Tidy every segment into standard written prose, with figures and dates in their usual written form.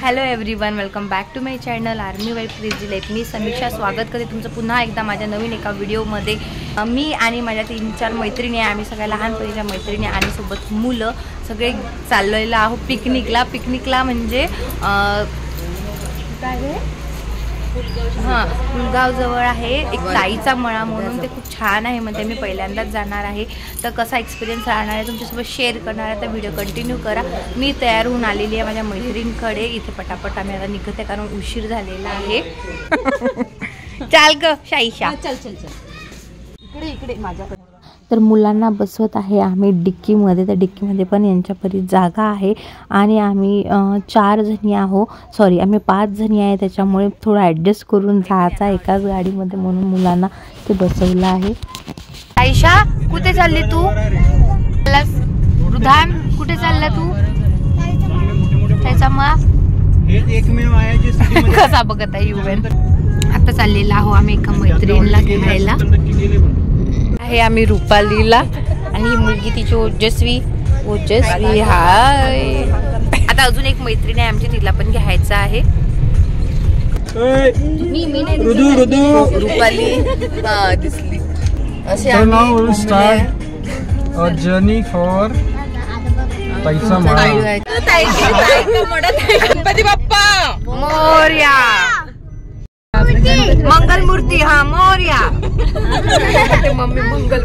Hello everyone, welcome back to my channel army wife crazy life. मी समीक्षा स्वागत करते तुमचं पुन्हा एकदा माझ्या नवीन एका व्हिडिओमध्ये. मी आणि माझ्या 3-4 मैत्रिणी आहे, आम्ही सगळ्या लहानपणीच्या मैत्रिणी आणि सोबत मुलं सगळे चाललेलो आहोत पिकनिकला म्हणजे काय पुलगाव जवळ आहे एक ताईचा मळा म्हणून, ते खूप छान आहे. म्हणजे मी पहिल्यांदाच जाणार आहे, तर कसा एक्सपिरियन्स राहणार आहे तुमच्यासोबत शेअर करणार आहे. तर व्हिडिओ कंटिन्यू करा. मी तयार होऊन आलेली आहे माझ्या मैत्रिणींकडे. इथे पटापट आम्ही आता निघते कारण उशीर झालेला आहे. चाल ग शाईशा, चल इकडे माझ्याकडे. तर मुलांना बसवत आहे आम्ही डिक्कीमध्ये. त्या डिक्कीमध्ये पण यांच्या परी जागा आहे आणि आम्ही 4 जणी आहो, सॉरी आम्ही 5 जणी आहे. त्याच्यामुळे थोडं ॲडजस्ट करून जायचा एकाच गाडीमध्ये, म्हणून मुलांना ते बसवलं आहे. आयशा कुठे चालली तू? रुधान कुठे चालला तू? त्याचा मग कसा बघत आहे युवन. आता चाललेला आहो आम्ही एका मैत्रिणीला घ्यायला. आहे आम्ही रुपालीला आणि ही मुलगी तिची ओजस्वी. हाय. आता अजून एक मैत्रीण आहे आमची, तिला पण घ्यायचं आहे. रुपाली दिसली असे जर्नी फॉर गणपती बाप्पा मोरया. मंगल मूर्ती हा मोरया. मम्मी मंगल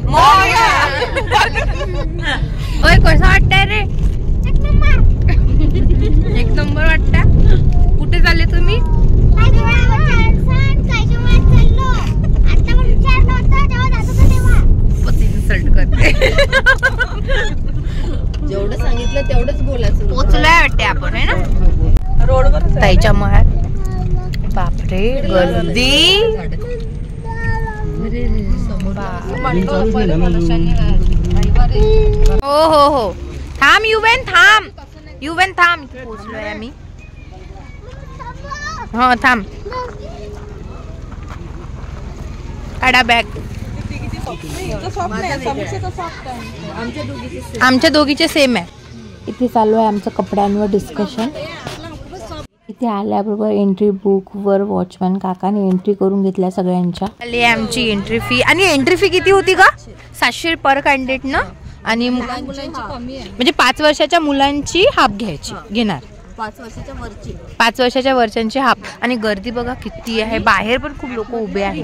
मोरया. ओय कसं वाटतंय रे? एक नंबर वाटतं. कुठे चालले तुम्ही? खूपच इन्सल्ट करते. जेवढं सांगितलं तेवढंच बोलायचं. पोचलोय वाटते आपण, है ना रोडवर ताईच्या मळ्यात. बापरे गर्दी. हो थांब युवेन थांब. पोहोचलोय आम्ही. हो थांब. काढा बॅग. आमच्या दोघीचे सेम आहे. इथे चालू आहे आमचं कपड्यांवर डिस्कशन. इथे आल्याबरोबर एंट्री बुक वर वॉचमॅन काकाने एंट्री करून घेतल्या सगळ्यांच्या. आमची एंट्री फी, आणि एंट्री फी किती होती का? 700 पर कॅन्डिडेट ना. आणि म्हणजे 5 वर्षाच्या मुलांची हाफ घेणार. 5 वर्षाच्या वरच्यांची हाफ. आणि गर्दी बघा किती आहे. बाहेर पण खूप लोक उभे आहेत.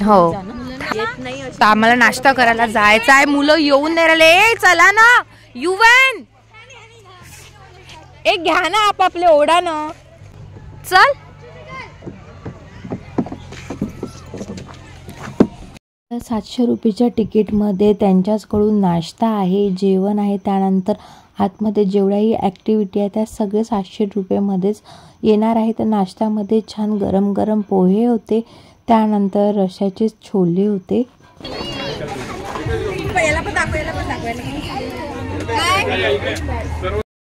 हो, तर आम्हाला नाश्ता करायला जायचा आहे. मुलं येऊन नाही राहिले. चला ना युवन, एक घ्या ना आपापले ओढा ना. चल. 700 रुपयाच्या तिकीटमध्ये त्यांच्याचकडून नाश्ता आहे, जेवण आहे, त्यानंतर आतमध्ये जेवढ्याही ॲक्टिव्हिटी आहे त्या सगळे 700 रुपयेमध्येच येणार आहे. तर नाश्त्यामध्ये छान गरम गरम पोहे होते, त्यानंतर रश्याचे छोले होते.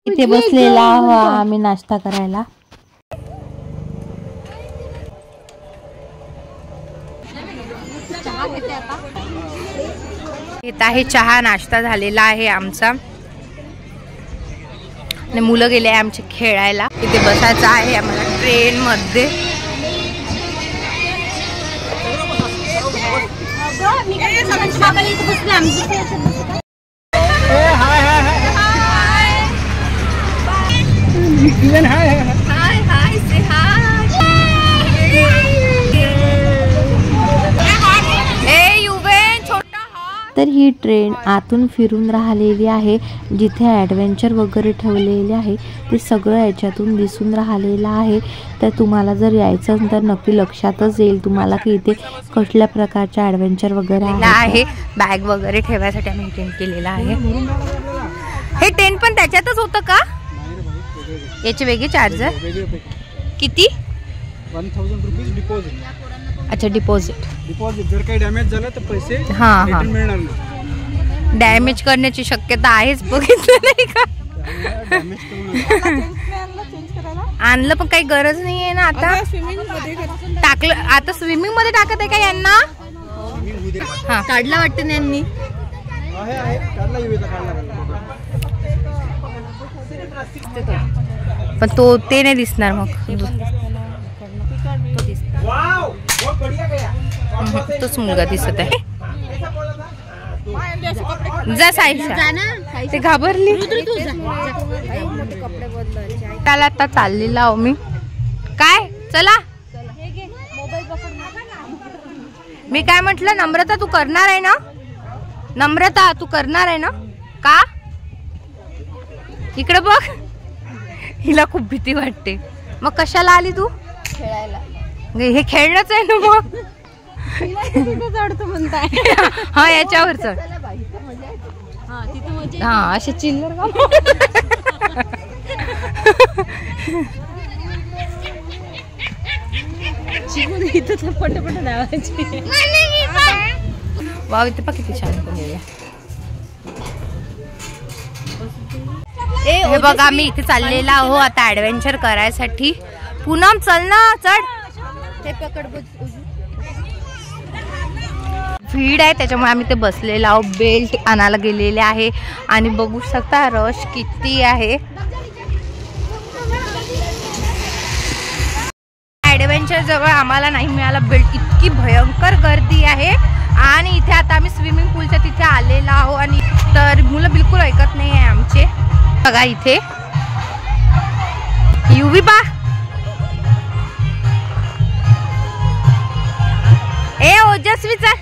इथे बसलेला आम्ही नाश्ता करायला. येत आहे चहा. नाश्ता झालेला आहे आमचा आणि मुलं गेले आहे आमचे खेळायला. इथे बसायचं आहे आम्हाला ट्रेन मध्ये. तर ही ट्रेन आतून फिरून राहिलेली आहे. जिथे ॲडव्हेंचर वगैरे ठेवलेले आहे ते सगळं याच्यातून दिसून राहिलेलं आहे. तर तुम्हाला जर यायचं तर नक्की लक्षातच येईल तुम्हाला की इथे कसल्या प्रकारच्या ॲडव्हेंचर वगैरे आहे. बॅग वगैरे ठेवायसाठी आम्ही टेंट केलेला आहे. हे टेंट पण त्याच्यातच होतं का? याचे वेगळे चार्ज किती? 1000 रुपीज डिपॉझिट. अच्छा, डिपॉझिट. जर काही डॅमेज झालं तर पैसे मिळणार नाही. डॅमेज करण्याची शक्यता आहेच. बघितलं नाही का? आणलं पण काही गरज नाही आहे ना. आता टाकलं. आता स्विमिंग मध्ये टाकत आहे का यांना? हा, काढला वाटतं ना यांनी. पण ते नाही दिसणार मग. तो दिसणार. तोच मुलगा दिसत आहे. जा साईशा, ते घाबरली. त्याला आता चाललेला आहो मी. काय चला, मी काय म्हटलं, नम्रता तू करणार आहे ना? नम्रता तू करणार आहे ना? का इकडे बघ, हिला खूप भीती वाटते. मग कशाला आली तू? खेळायला. हे खेळणंच आहे ना मग. चढतो म्हणताय. हा याच्यावर चढ. हा असे चिल्लर का. पटपट धावायची. वाव, इथे पा किती छान केलेलं. हे बघा, मी इथे चाललेला आहो आता ऍडव्हेंचर करायसाठी. पूनम चल ना, चढ. ते पकड. भीड आहे त्याच्यामुळे आम्ही ते बसलेलो आहो. बेल्ट आणायला गेलेले आहे आणि बघू शकता रश किती आहे. ऍडव्हेंचर जवळ आम्हाला नाही मिळाला बेल्ट, इतकी भयंकर गर्दी आहे. आणि इथे आता आम्ही स्विमिंग पूलच्या तिथे आलेलो आहो आणि तर मुलं बिलकुल ऐकत नाही आहे आमचे. बघा इथे युवी बा. ए ओजस्वीचा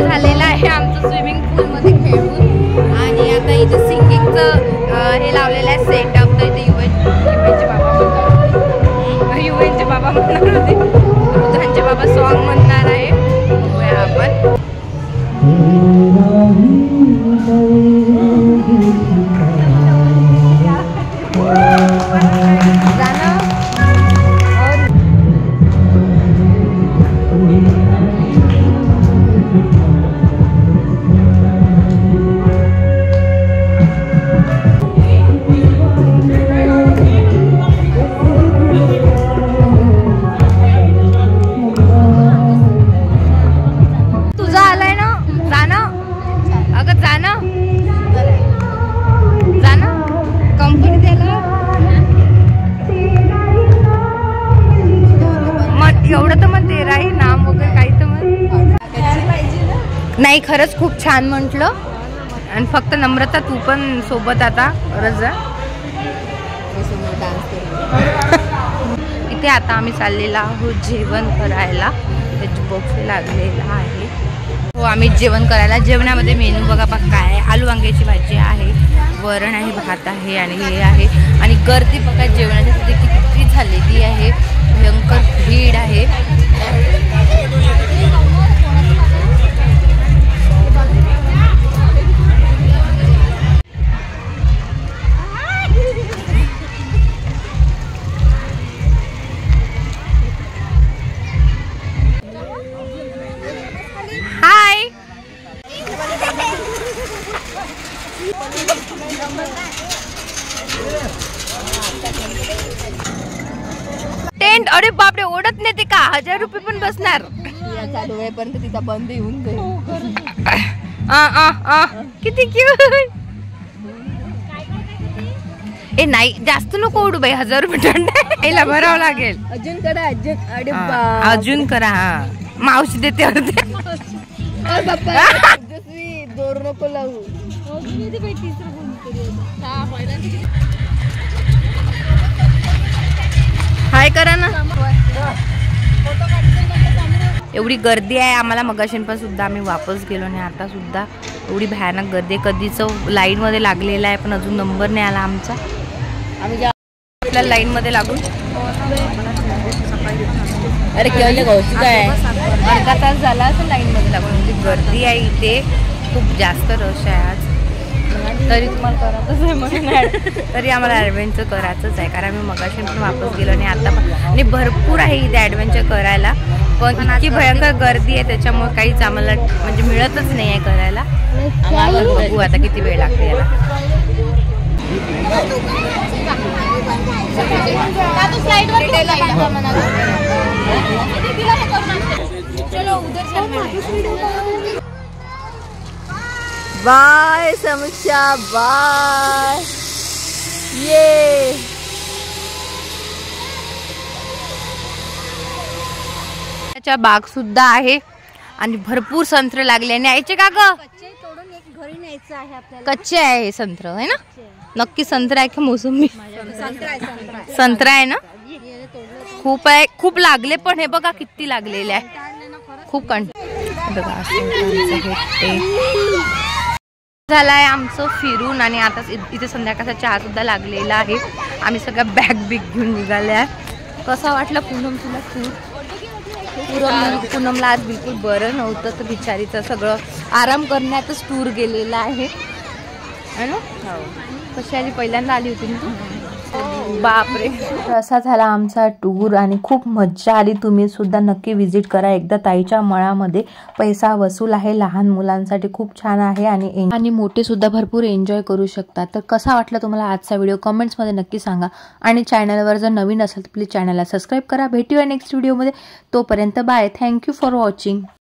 झालेला आहे आमचं स्विमिंग पूल मध्ये खेळून. आणि आता इथे सिंगिंगचं हे लावलेलं आहे सेटअप. तर इथे युएनचे बाबा म्हणणार होते, रुद्रांचे बाबा सॉन्ग म्हणणार आहे. बघूया आपण. नाही खरंच खूप छान म्हटलं. आणि फक्त नम्रता तू पण सोबत आता रजा. इथे आता आम्ही चाललेलो आहोत जेवण करायला. बॉक्स लागलेला आहे. हो आम्ही जेवण करायला. जेवणामध्ये मेनू बघा काय आहे. आलू वांग्याची भाजी आहे, वरण आहे, भात आहे आणि हे आहे. आणि गर्दी बघा जेवणाच्या तिथे किती झालेली आहे. भयंकर भीड आहे. अरे बापरे, ओढत नाही ते का? 1000 रुपये पण बसणार. चालू वेळेपर्यंत तिचा बंद येऊन जाईल. किती क्यूट. ए नाही, जास्त नको ओढू बाई. 1000 रुपये दंड भरावं लागेल. अजून करा, अजून. अजून करा. हा, मावशी देते अर्धे. दोर नको लावू. हाय करा ना. एवढी गर्दी आहे. आम्हाला मगाशीपासून सुद्धा आम्ही वापस गेलो नाही. आता सुद्धा एवढी भयानक गर्दी. कधीच लाईन मध्ये लागलेला आहे पण अजून नंबर नाही आला आमचा. आम्ही आपल्या लाईन मध्ये लागून अरे काय अर्धा तास झाला असं लाईन मध्ये लागून. म्हणजे गर्दी आहे इथे, खूप जास्त रश आहे आज. तरी तुम्हाला करायचंच आहे म्हणून तरी आम्हाला ॲडव्हेंचर करायचंच आहे, कारण आम्ही मगाशी पण वापस गेलो नाही. आता पण आणि भरपूर आहे इथे ॲडव्हेंचर करायला, पण इतकी भयंकर गर्दी आहे त्याच्यामुळे काहीच आम्हाला म्हणजे मिळतच नाही आहे करायला. बघू आता किती वेळ लागते याला. बाय समीक्षा, बाय. ये त्याच्या बाग सुद्धा आहे आणि भरपूर संत्रे लागले. न्यायचे का ग? घरी न्यायचं आहे आपल्याला. कच्चे आहे हे संत्र आहे ना? नक्की संत्रा आहे का मोसंबी? संत्रा आहे ना? खूप आहे, खूप लागले पण. हे बघा किती लागलेले आहे, खूप बघा. झालाय आमचं फिरून आणि आता इथे संध्याकाळचा चहा सुद्धा लागलेला आहे. आम्ही सगळ्या बॅग बिग घेऊन निघाल्या. कसा वाटला पूनम तुला टूर? पूनमला आज बिलकुल बरं नव्हतं तर बिचारीचं सगळं आराम करण्यातच टूर गेलेला आहे ना. कशी आली? पहिल्यांदा आली होती तू? बापरे. असा झाला आमचा टूर आणि खूप मज्जा आली. तुम्ही सुद्धा नक्की विजिट करा एकदा ताईच्या मळामध्ये. पैसा वसूल आहे, लहान मुलांसाठी खूप छान आहे आणि मोठे सुद्धा भरपूर एन्जॉय करू शकतात. तर कसा वाटला तुम्हाला आजचा व्हिडिओ कमेंट्समध्ये नक्की सांगा. आणि चॅनलवर जर नवीन असेल तर प्लीज चॅनलला सबस्क्राईब करा. भेटूया नेक्स्ट व्हिडिओमध्ये. तोपर्यंत बाय. Thank you for watching.